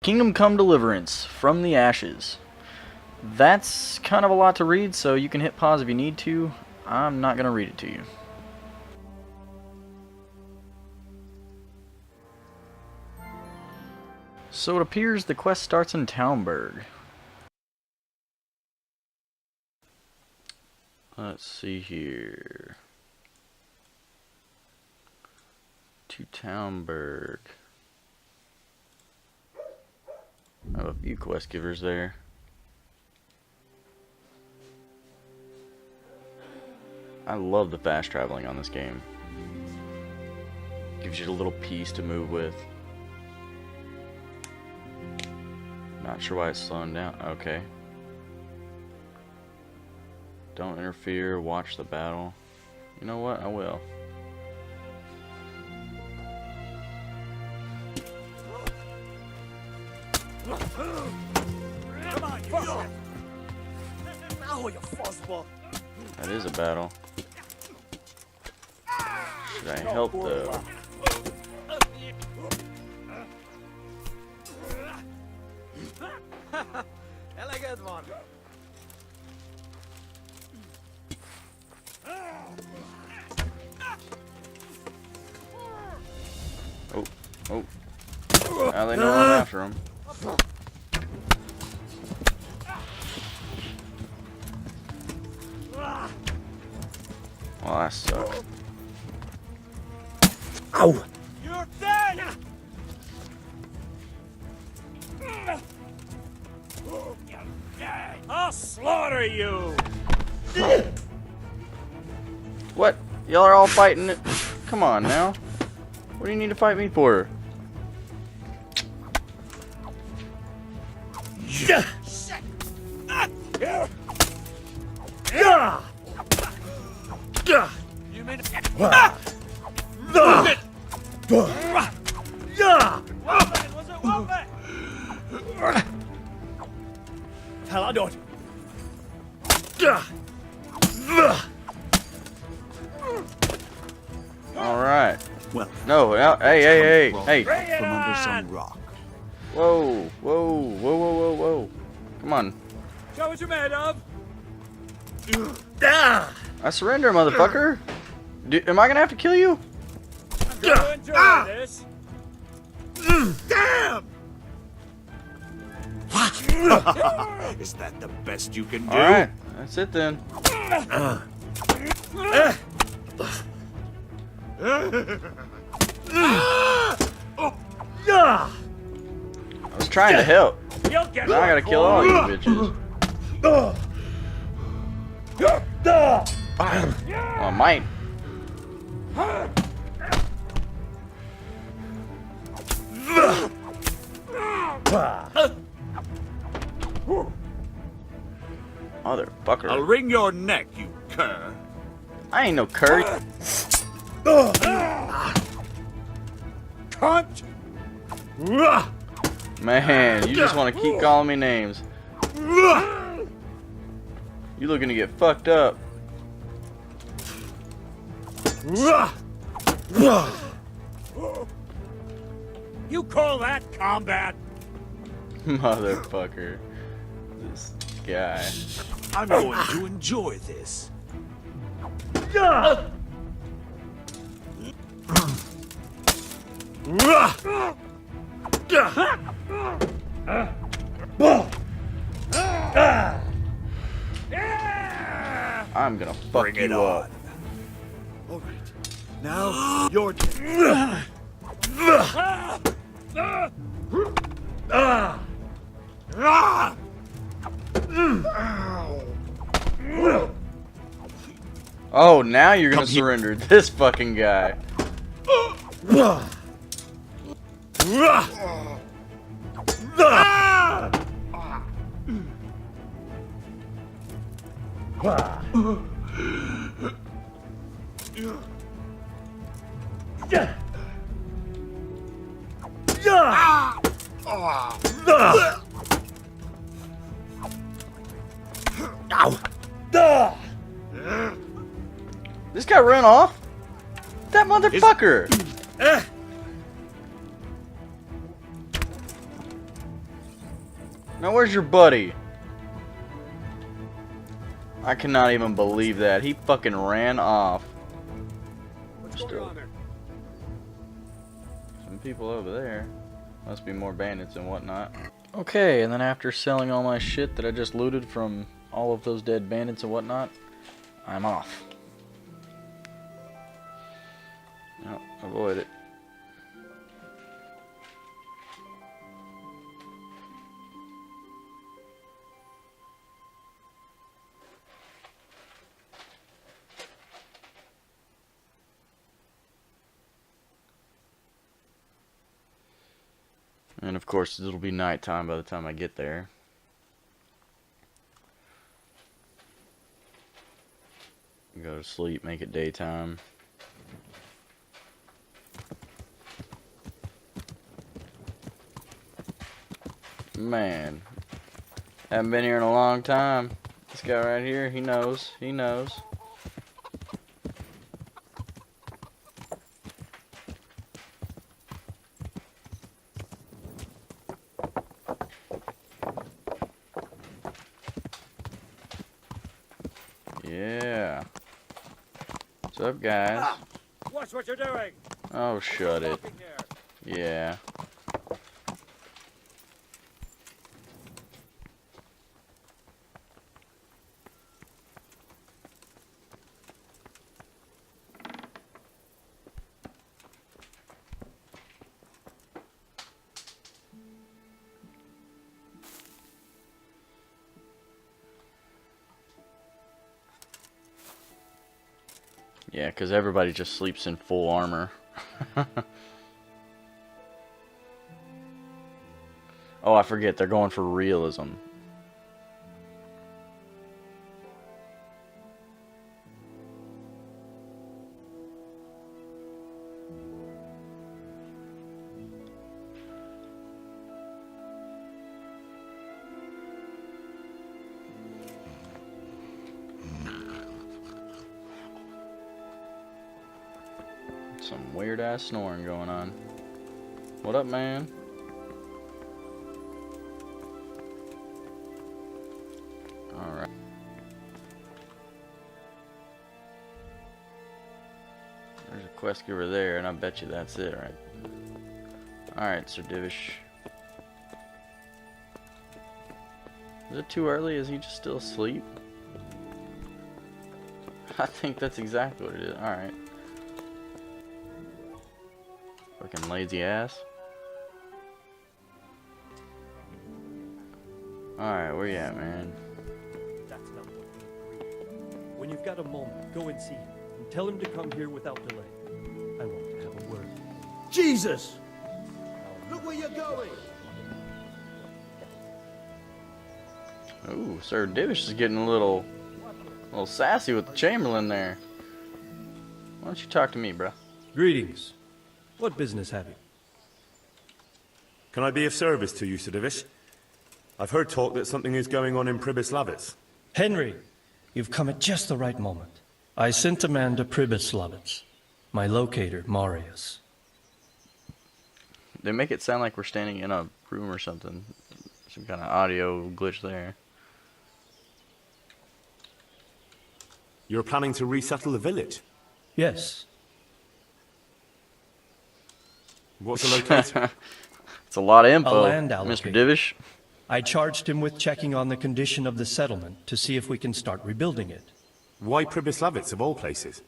Kingdom Come Deliverance from the Ashes. That's kind of a lot to read, so you can hit pause if you need to. I'm not going to read it to you. So it appears the quest starts in Townburg. Let's see here. To Townburg. I have a few quest givers there. I love the fast traveling on this game. Gives you a little piece to move with. Not sure why it's slowing down. Okay. Don't interfere, watch the battle. You know what? I will. Come on, you fuzzball! Now you fuzzball! That is a battle. Should I help though? Elegant one. Oh, oh. Now they know I'm after him. Well, that sucks. Ow! You're dead! I'll slaughter you! What? Y'all are all fighting it? Come on now. What do you need to fight me for? Yeah! You mean move it! Was it woman? Hell, I don't. All right. Well, No, hey. from under some rock. Whoa. Come on. Show what you're made of. I surrender, motherfucker. Am I gonna have to kill you? I'm gonna enjoy this. Damn! Is that the best you can do? All right, that's it then. I was trying to help. You'll get Now I gotta kill all you bitches. Oh, I might. Motherfucker. I'll wring your neck, you cur. I ain't no cur. Cunt! Man, you just want to keep calling me names. You looking to get fucked up. You call that combat? Motherfucker. This guy. I'm going to enjoy this. I'm gonna fuck Bring it you up. on. All right. Now, your turn. Oh, now you're gonna surrender this fucking guy. This guy ran off? That motherfucker! Now where's your buddy? I cannot even believe that. He fucking ran off. What's going on there? Some people over there. Must be more bandits and whatnot. Okay, and then after selling all my shit that I just looted from all of those dead bandits and whatnot, I'm off. No, avoid it. And of course, it'll be nighttime by the time I get there. Go to sleep, make it daytime. Man, haven't been here in a long time. This guy right here, he knows. He knows. Yeah. What's up, guys? Watch what you're doing. Oh, shut it. Walking here. Yeah. Yeah, because everybody just sleeps in full armor. Oh, I forget. They're going for realism. Some weird ass snoring going on. What up, man? Alright. There's a quest giver there, and I bet you that's it, right? Alright, Sir Divish. Is it too early? Is he just still asleep? I think that's exactly what it is. Alright. Fucking lazy ass. Alright, where you at, man? That's not what we agreed. When you've got a moment, go and see him. And tell him to come here without delay. I want to have a word. Jesus! Look where you're going! Ooh, Sir Divish is getting a little sassy with the Chamberlain there. Why don't you talk to me, bruh? Greetings. What business have you? Can I be of service to you, Sir Divish? I've heard talk that something is going on in Pribyslavitz. Henry, you've come at just the right moment. I sent a man to Pribyslavitz. My locator, Marius. They make it sound like we're standing in a room or something. Some kind of audio glitch there. You're planning to resettle the village? Yes. What's the location? It's a lot of info, A land Mr. allocation. Divish. I charged him with checking on the condition of the settlement to see if we can start rebuilding it. Why Pribyslavitz, of all places?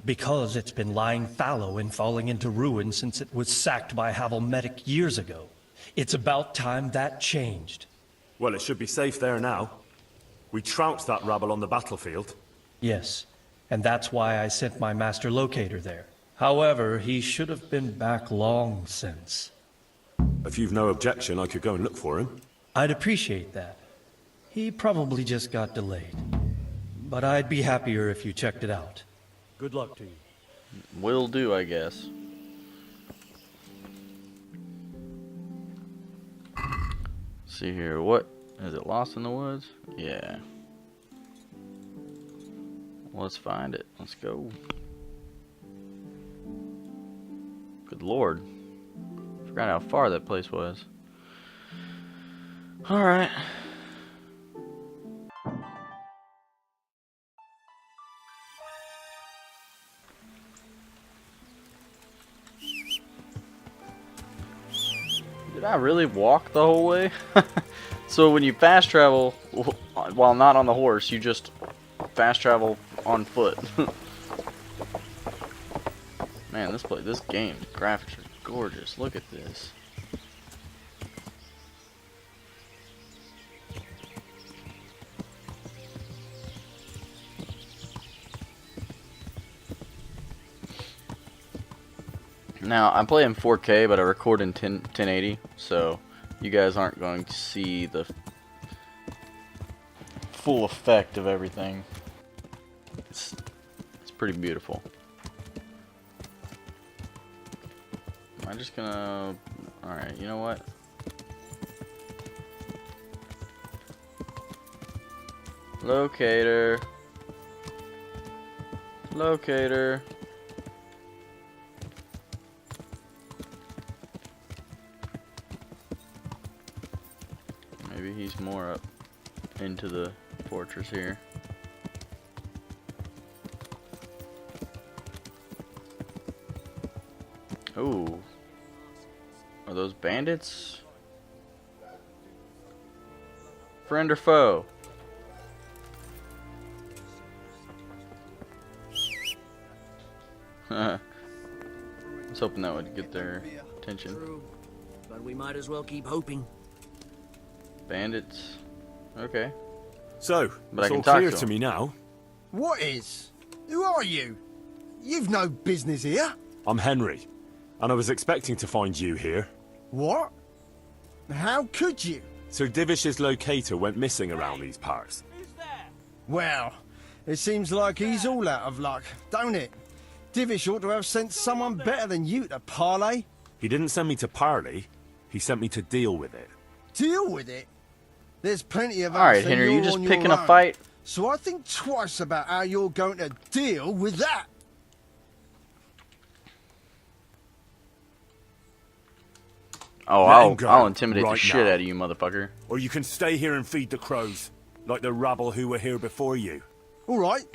Because it's been lying fallow and falling into ruin since it was sacked by Havelmedic years ago. It's about time that changed. Well, it should be safe there now. We trounced that rabble on the battlefield. Yes, and that's why I sent my master locator there. However, he should have been back long since. If you've no objection, I could go and look for him. I'd appreciate that. He probably just got delayed. But I'd be happier if you checked it out. Good luck to you. Will do, I guess. See here, what? Is it Lost in the Woods? Yeah. Let's find it. Let's go. Good lord. Forgot how far that place was. Alright. Did I really walk the whole way? So when you fast travel while not on the horse, you just fast travel on foot. Man, this game, the graphics are gorgeous. Look at this. Now, I'm playing 4K, but I record in 1080, so you guys aren't going to see the full effect of everything. It's pretty beautiful. I'm just gonna... Alright, you know what? Locator. Locator. Maybe he's more up into the fortress here. Ooh. Are those bandits? Friend or foe? I was hoping that would get their attention. True, but we might as well keep hoping. Bandits. Okay. So, But I it's can all talk clear to to him. me now. What is? Who are you? You've no business here. I'm Henry, and I was expecting to find you here. What? How could you? Sir Divish's locator went missing around these parts. Well, it seems like he's all out of luck, don't it? Divish ought to have sent someone better than you to parley. He didn't send me to parley, he sent me to deal with it. Deal with it. There's plenty of us. Alright, and Henry, you you're just on your picking a own. fight? So I think twice about how you're going to deal with that. Oh, Let him go I'll intimidate the right shit now. out of you, motherfucker. Or you can stay here and feed the crows, like the rabble who were here before you. All right.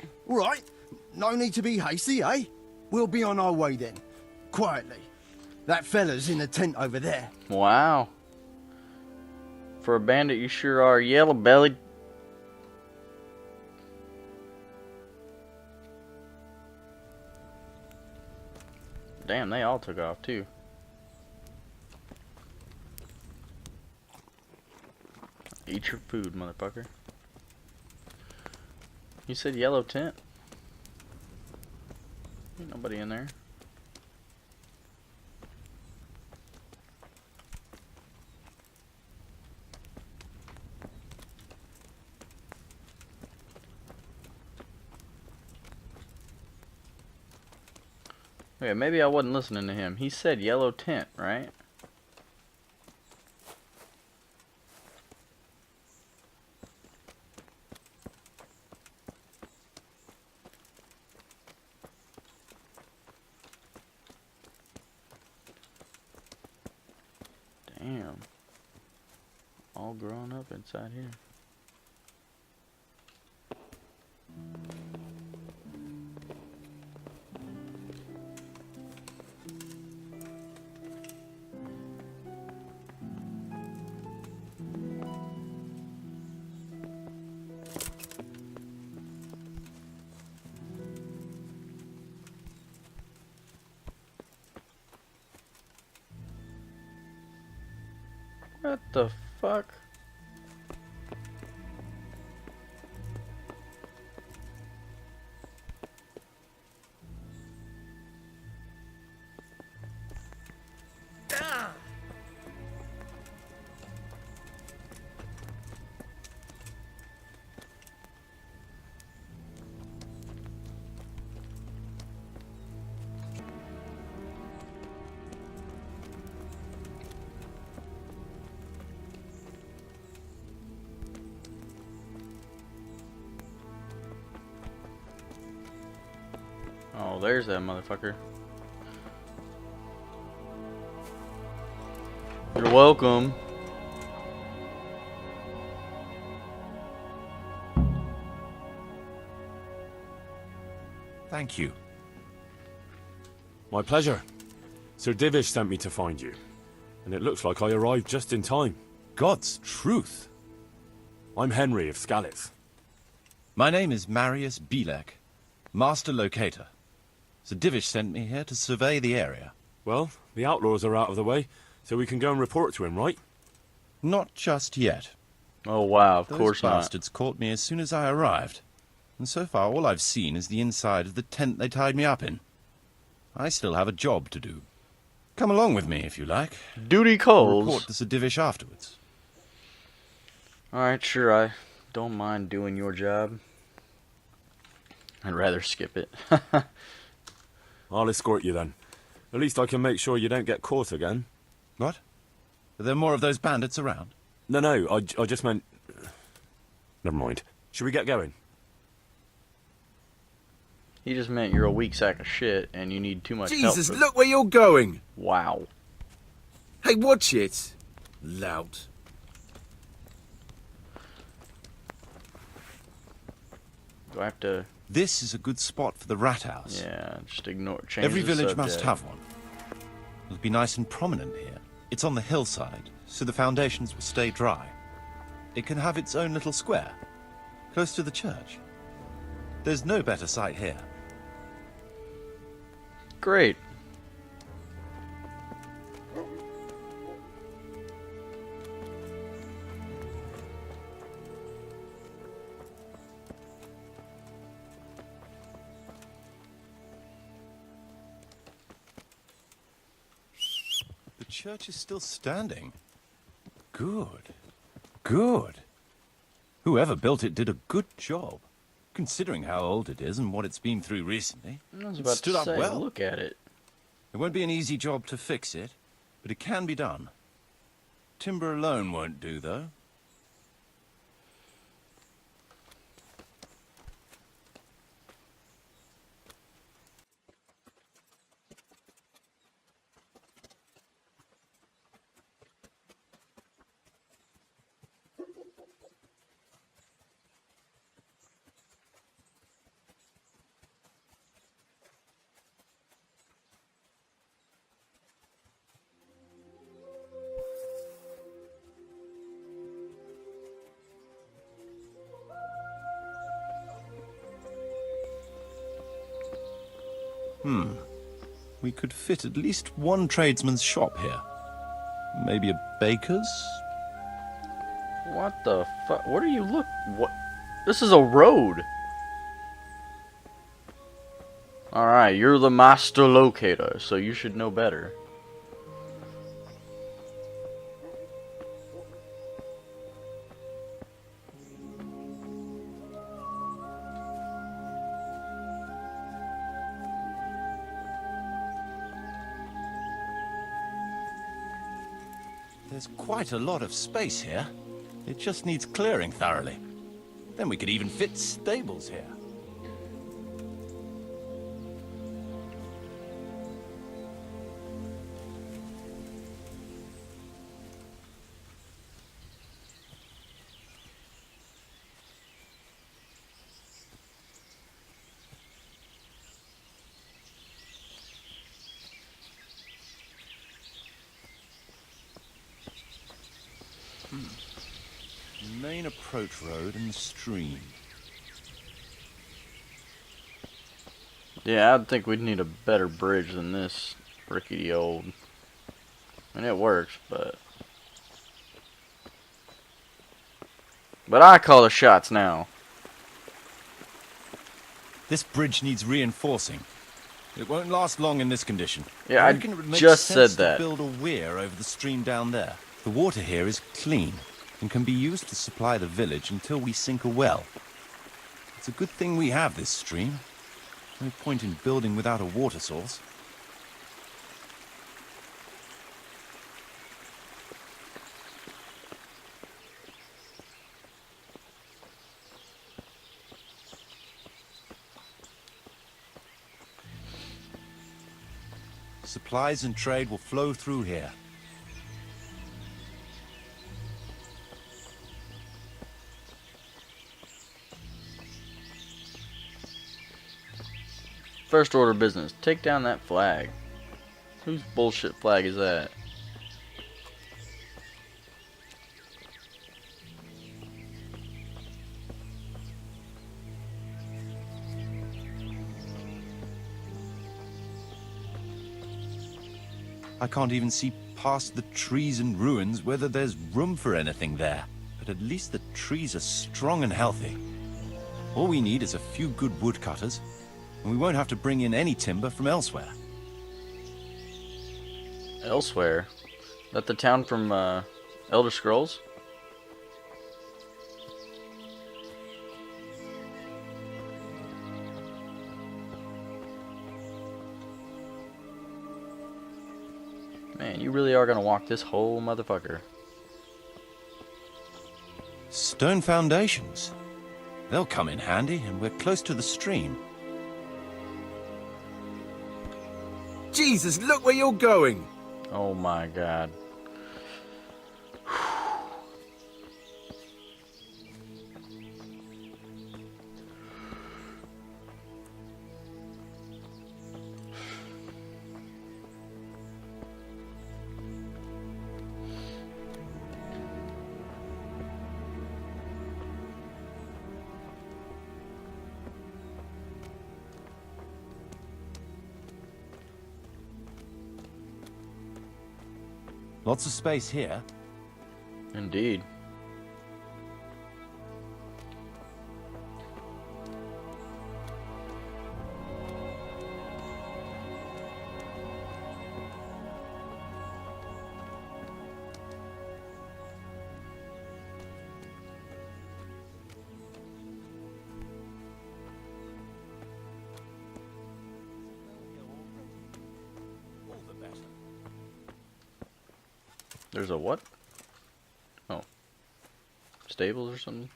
No need to be hasty, eh? We'll be on our way then. Quietly. That fella's in the tent over there. Wow. For a bandit, you sure are yellow-bellied. Damn, they all took off, too. Eat your food, motherfucker. You said yellow tent? Ain't nobody in there. Okay, maybe I wasn't listening to him. He said yellow tent, right? Damn. All grown up inside here. What the fuck? Oh, there's that motherfucker. You're welcome. Thank you. My pleasure. Sir Divish sent me to find you. And it looks like I arrived just in time. God's truth. I'm Henry of Skalitz. My name is Marius Bielek, Master Locator. Sir Divish sent me here to survey the area. Well, the outlaws are out of the way, so we can go and report to him, right? Not just yet. Oh wow, of Those course not. bastards caught me as soon as I arrived. And so far all I've seen is the inside of the tent they tied me up in. I still have a job to do. Come along with me if you like. Duty I'll calls. report to Sir Divish afterwards. Alright, sure, I don't mind doing your job. I'd rather skip it. I'll escort you then. At least I can make sure you don't get caught again. What? Are there more of those bandits around? No, I just meant... Never mind. Should we get going? He just meant you're a weak sack of shit and you need too much help. Jesus, look where you're going! Wow. Hey, watch it! Lout. Do I have to... This is a good spot for the rat house. Yeah, just ignore... Change Every the village subject. must have one. It'll be nice and prominent here. It's on the hillside, so the foundations will stay dry. It can have its own little square, close to the church. There's no better site here. Great. The church is still standing. Good. Good. Whoever built it did a good job, considering how old it is and what it's been through recently. I was It about stood to up say, well. look at it. It won't be an easy job to fix it, but it can be done. Timber alone won't do, though. We could fit at least one tradesman's shop here. Maybe a baker's? What the fuck? What are you look? What? This is a road. Alright, you're the master locator, so you should know better. There's quite a lot of space here. It just needs clearing thoroughly. Then we could even fit stables here. Main approach road and stream. Yeah, I'd think we'd need a better bridge than this rickety old. And it works, but I call the shots now. This bridge needs reinforcing. It won't last long in this condition. Yeah, I reckon it would make just sense said that. to build a weir over the stream down there. The water here is clean and can be used to supply the village until we sink a well. It's a good thing we have this stream. No point in building without a water source. Supplies and trade will flow through here. First order of business, take down that flag. Whose bullshit flag is that? I can't even see past the trees and ruins whether there's room for anything there. But at least the trees are strong and healthy. All we need is a few good woodcutters, and we won't have to bring in any timber from elsewhere. Elsewhere? That the town from Elder Scrolls? Man, you really are gonna walk this whole motherfucker. Stone foundations. They'll come in handy, and we're close to the stream. Jesus, look where you're going! Oh my god. Lots of space here. Indeed. There's a what? Oh. Stables or something?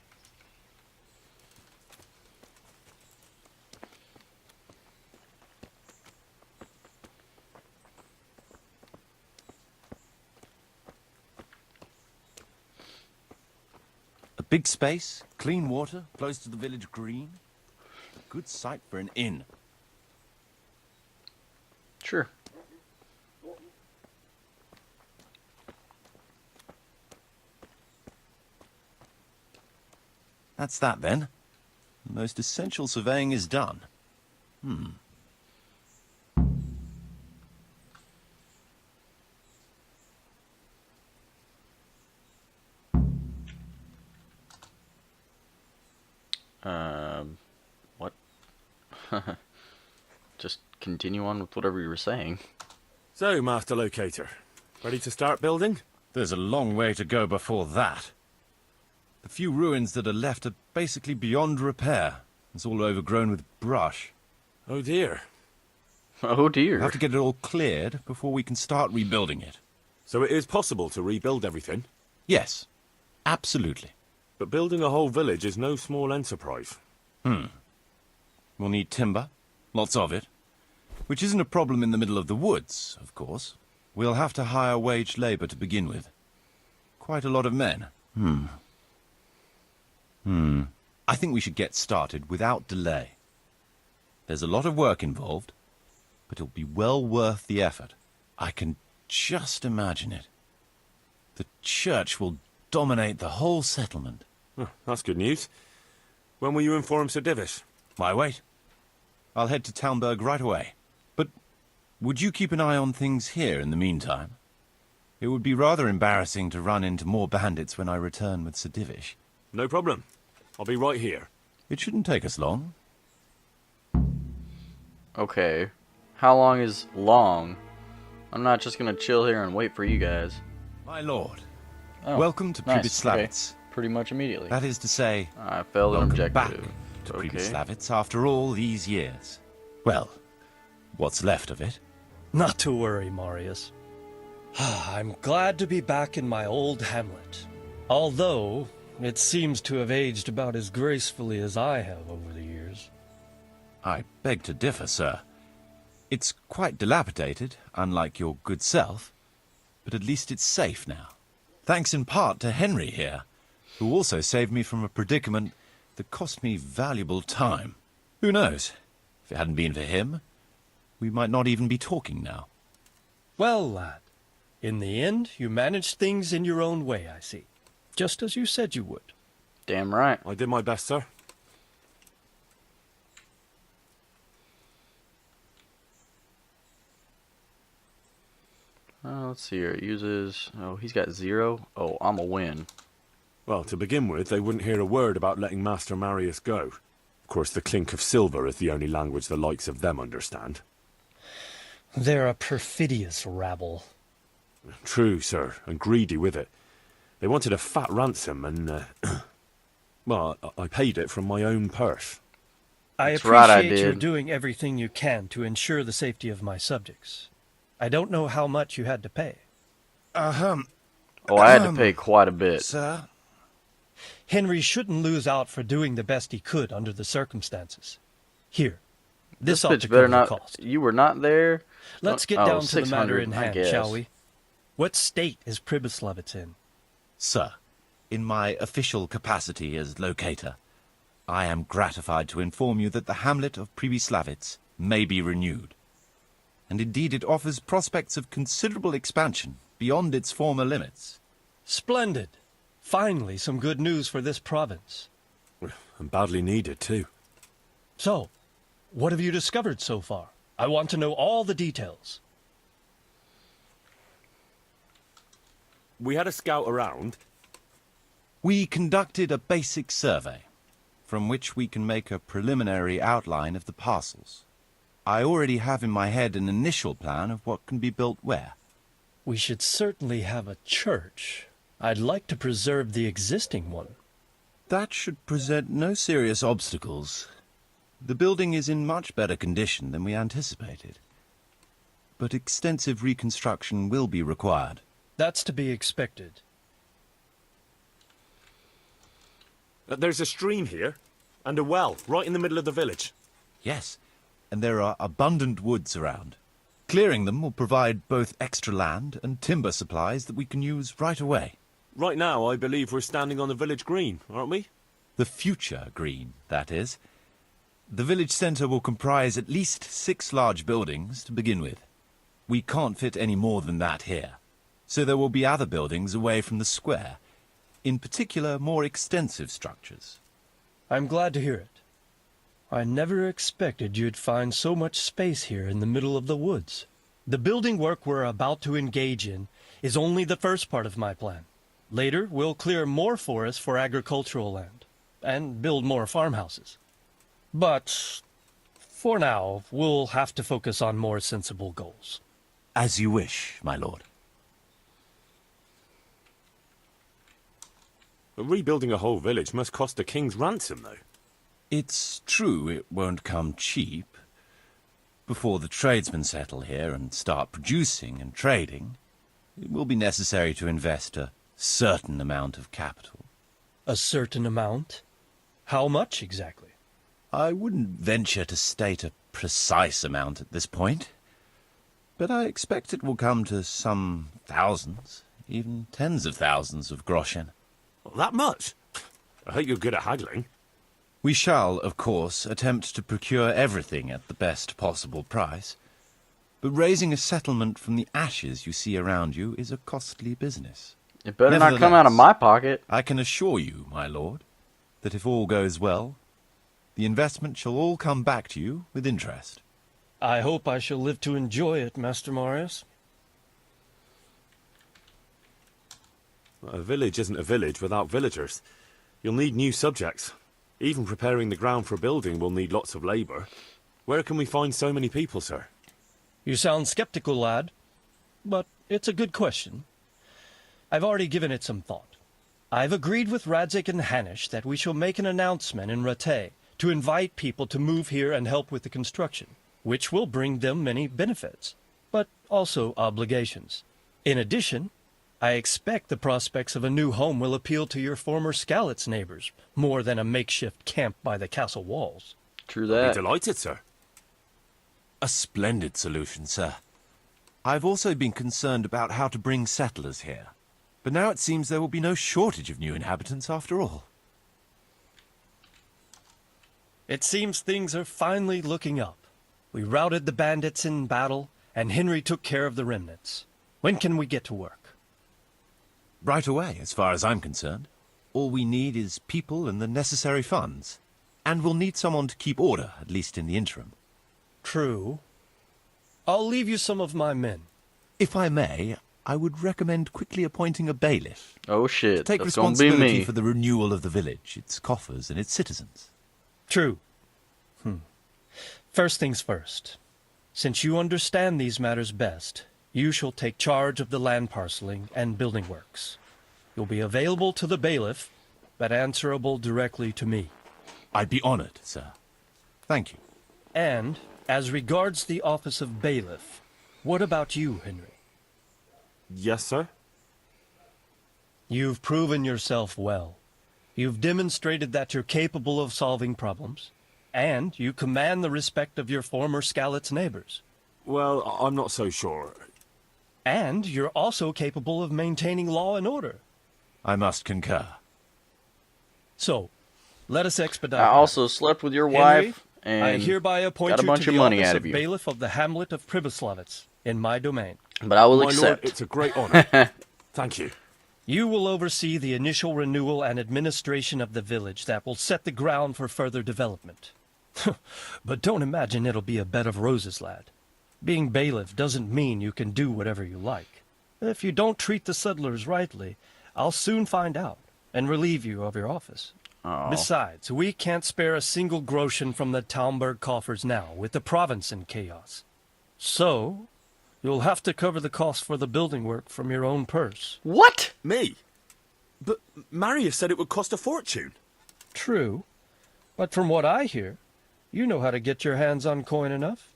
A big space, clean water, close to the village green. A good site for an inn. Sure. That's that then. The most essential surveying is done. What? Just continue on with whatever you were saying. So, Master Locator, ready to start building? There's a long way to go before that. The few ruins that are left are basically beyond repair. It's all overgrown with brush. Oh dear. Oh dear. We'll have to get it all cleared before we can start rebuilding it. So it is possible to rebuild everything? Yes, absolutely. But building a whole village is no small enterprise. We'll need timber, lots of it, which isn't a problem in the middle of the woods, of course. We'll have to hire wage labor to begin with. Quite a lot of men. I think we should get started without delay. There's a lot of work involved, but it'll be well worth the effort. I can just imagine it. The church will dominate the whole settlement. Oh, that's good news. When will you inform Sir Divish? My wait. I'll head to Talmberg right away. But would you keep an eye on things here in the meantime? It would be rather embarrassing to run into more bandits when I return with Sir Divish. No problem. I'll be right here. It shouldn't take us long. Okay. How long is long? I'm not just gonna chill here and wait for you guys. My lord, Oh, welcome to nice. Pribyslavitz. Okay. Pretty much immediately. That is to say, I failed an welcome back objective. to Okay. Pribyslavitz after all these years. Well, what's left of it? Not to worry, Marius. I'm glad to be back in my old hamlet. Although, it seems to have aged about as gracefully as I have over the years. I beg to differ, sir. It's quite dilapidated, unlike your good self, but at least it's safe now. Thanks in part to Henry here, who also saved me from a predicament that cost me valuable time. Who knows? If it hadn't been for him, we might not even be talking now. Well, lad, in the end, you managed things in your own way, I see. Just as you said you would. Damn right. I did my best, sir. Let's see here. It uses... Oh, he's got 0. Oh, I'm a win. Well, to begin with, they wouldn't hear a word about letting Master Marius go. Of course, the clink of silver is the only language the likes of them understand. They're a perfidious rabble. True, sir, and greedy with it. They wanted a fat ransom, and, well, I paid it from my own purse. I That's right, I appreciate you did. doing everything you can to ensure the safety of my subjects. I don't know how much you had to pay. Oh, I had to pay quite a bit. Sir? Henry shouldn't lose out for doing the best he could under the circumstances. Here, this ought bitch to better cover the not... cost. You were not there? Let's get Oh, down to the 600, matter in I hand, guess. shall we? What state is Pribyslavitz in? Sir, in my official capacity as locator, I am gratified to inform you that the hamlet of Pribyslavitz may be renewed. And indeed it offers prospects of considerable expansion beyond its former limits. Splendid. Finally, some good news for this province. And badly needed, too. So, what have you discovered so far? I want to know all the details. We had a scout around. We conducted a basic survey, from which we can make a preliminary outline of the parcels. I already have in my head an initial plan of what can be built where. We should certainly have a church. I'd like to preserve the existing one. That should present no serious obstacles. The building is in much better condition than we anticipated. But extensive reconstruction will be required. That's to be expected. There's a stream here, and a well, right in the middle of the village. Yes, and there are abundant woods around. Clearing them will provide both extra land and timber supplies that we can use right away. Right now, I believe we're standing on the village green, aren't we? The future green, that is. The village centre will comprise at least 6 large buildings to begin with. We can't fit any more than that here, so there will be other buildings away from the square, in particular more extensive structures. I'm glad to hear it. I never expected you'd find so much space here in the middle of the woods. The building work we're about to engage in is only the first part of my plan. Later, we'll clear more forest for agricultural land, and build more farmhouses. But, for now, we'll have to focus on more sensible goals. As you wish, my lord. Rebuilding a whole village must cost a king's ransom, though. It's true it won't come cheap. Before the tradesmen settle here and start producing and trading, it will be necessary to invest a certain amount of capital. A certain amount? How much exactly? I wouldn't venture to state a precise amount at this point, but I expect it will come to some thousands, even tens of thousands of groschen. That much? I hope you're good at haggling. We shall, of course, attempt to procure everything at the best possible price, but raising a settlement from the ashes you see around you is a costly business. It better not come out of my pocket. I can assure you, my lord, that if all goes well, the investment shall all come back to you with interest. I hope I shall live to enjoy it, Master Marius. A village isn't a village without villagers. You'll need new subjects. Even preparing the ground for building will need lots of labour. Where can we find so many people, sir? You sound skeptical, lad, but it's a good question. I've already given it some thought. I've agreed with Radzik and Hanish that we shall make an announcement in Rattay to invite people to move here and help with the construction, which will bring them many benefits, but also obligations. In addition, I expect the prospects of a new home will appeal to your former Skalitz neighbors, more than a makeshift camp by the castle walls. True I'll that. be delighted, sir. A splendid solution, sir. I've also been concerned about how to bring settlers here, but now it seems there will be no shortage of new inhabitants after all. It seems things are finally looking up. We routed the bandits in battle, and Henry took care of the remnants. When can we get to work? Right away, as far as I'm concerned. All we need is people and the necessary funds. And we'll need someone to keep order, at least in the interim. True. I'll leave you some of my men. If I may, I would recommend quickly appointing a bailiff. Oh To shit, take that's gonna be responsibility me. for the renewal of the village, its coffers and its citizens. True. First things first. Since you understand these matters best, you shall take charge of the land parceling and building works. You'll be available to the bailiff, but answerable directly to me. I'd be honored, sir. Thank you. And, as regards the office of bailiff, what about you, Henry? Yes, sir? You've proven yourself well. You've demonstrated that you're capable of solving problems, and you command the respect of your former Skalitz neighbors. Well, I'm not so sure. And you're also capable of maintaining law and order. I must concur. So, let us expedite. I also slept with your wife and I hereby appoint got a you bunch to of the money office out of of you. bailiff of the hamlet of Pribyslavitz in my domain. But I will My lord, accept. it's a great honor. Thank you. You will oversee the initial renewal and administration of the village that will set the ground for further development. But don't imagine it'll be a bed of roses, lad. Being bailiff doesn't mean you can do whatever you like. If you don't treat the settlers rightly, I'll soon find out and relieve you of your office. Oh. Besides, we can't spare a single groschen from the Talmberg coffers now, with the province in chaos. So, you'll have to cover the cost for the building work from your own purse. What? Me? But Marius said it would cost a fortune. True, but from what I hear, you know how to get your hands on coin enough.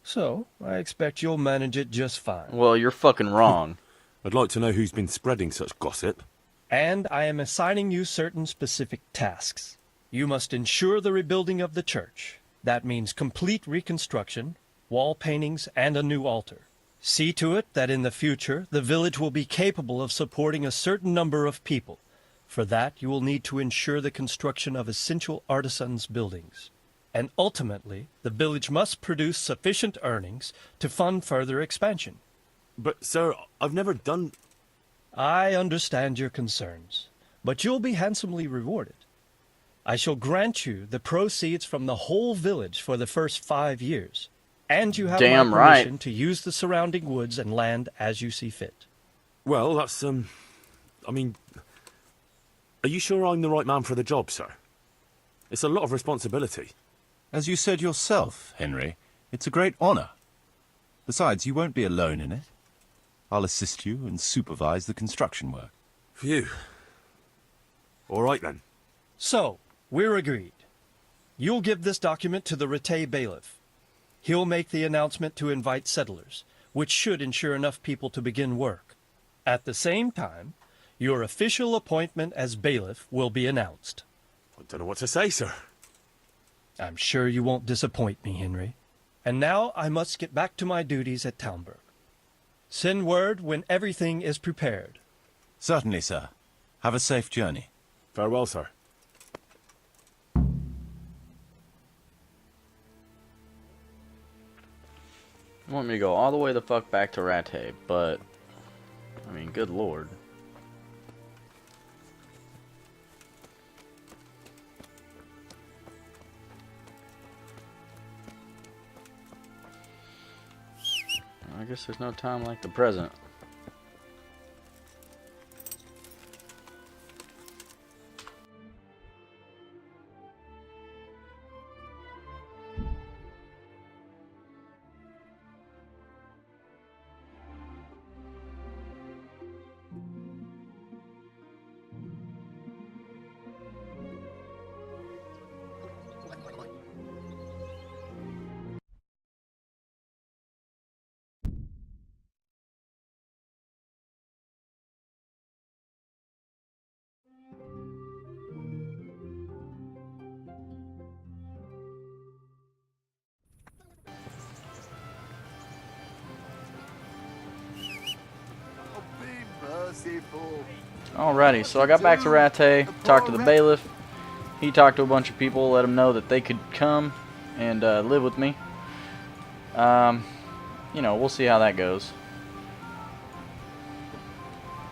So, I expect you'll manage it just fine. Well, you're fucking wrong. I'd like to know who's been spreading such gossip. And I am assigning you certain specific tasks. You must ensure the rebuilding of the church. That means complete reconstruction, wall paintings, and a new altar. See to it that in the future, the village will be capable of supporting a certain number of people. For that, you will need to ensure the construction of essential artisans' buildings. And ultimately, the village must produce sufficient earnings to fund further expansion. But, sir, I've never done... I understand your concerns, but you'll be handsomely rewarded. I shall grant you the proceeds from the whole village for the first 5 years, and you have Damn my right. permission to use the surrounding woods and land as you see fit. Well, that's, I mean... Are you sure I'm the right man for the job, sir? It's a lot of responsibility. As you said yourself, Henry, it's a great honor. Besides, you won't be alone in it. I'll assist you and supervise the construction work. Phew. All right, then. So, we're agreed. You'll give this document to the Rete bailiff. He'll make the announcement to invite settlers, which should ensure enough people to begin work. At the same time, your official appointment as bailiff will be announced. I don't know what to say, sir. I'm sure you won't disappoint me, Henry. And now I must get back to my duties at Talmberg. Send word when everything is prepared. Certainly, sir. Have a safe journey. Farewell, sir. You want me to go all the way the fuck back to Rate, but... I mean, good lord. I guess there's no time like the present. Alrighty, so I got back to Rate, talked to the bailiff. He talked to a bunch of people, let them know that they could come and live with me. You know, we'll see how that goes.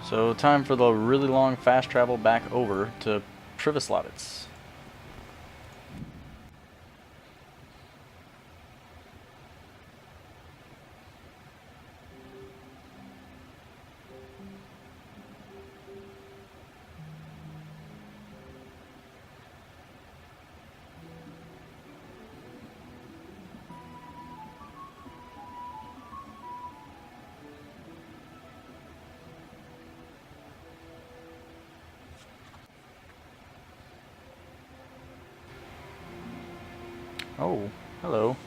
So, time for the really long fast travel back over to Privislavitz. Oh, hello.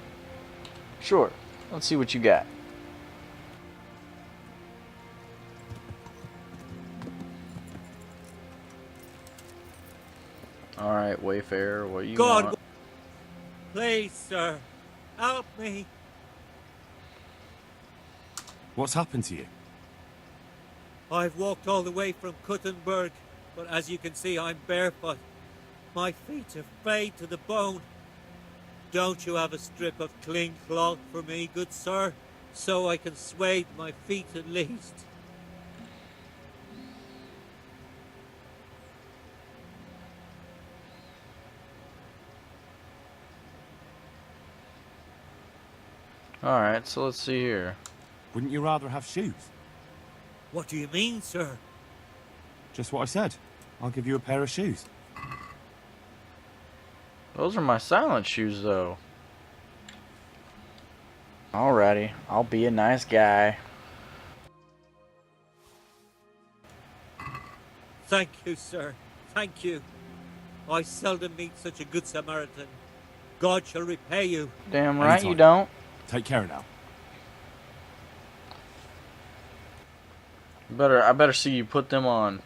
Sure, let's see what you got. Alright, Wayfarer, what you want? Please, sir, help me. What's happened to you? I've walked all the way from Kuttenberg, but as you can see, I'm barefoot. My feet are frayed to the bone. Don't you have a strip of clean cloth for me, good sir? So I can swathe my feet at least. Alright, so let's see here. Wouldn't you rather have shoes? What do you mean, sir? Just what I said. I'll give you a pair of shoes. Those are my silent shoes, though. Alrighty, I'll be a nice guy. Thank you, sir. Thank you. I seldom meet such a good Samaritan. God shall repay you. Damn right Anytime. you don't. Take care now. I better see you put them on.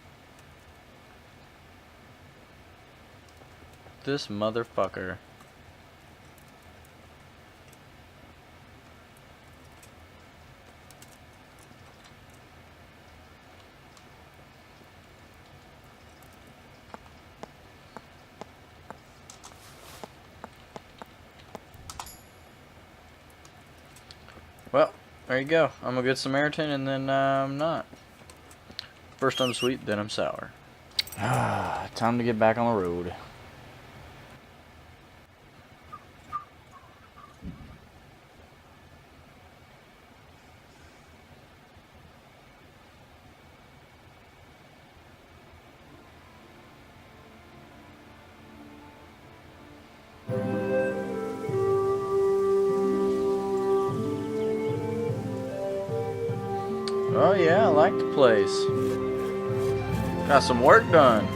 This motherfucker. Well, there you go. I'm a good Samaritan, and then I'm not. First I'm sweet, then I'm sour. Time to get back on the road. Oh yeah, I like the place. Got some work done.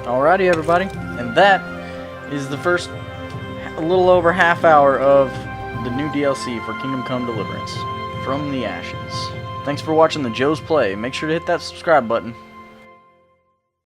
Alrighty everybody, and that is the first a little over half hour of the new DLC for Kingdom Come Deliverance, From the Ashes. Thanks for watching the Joe's Play. Make sure to hit that subscribe button.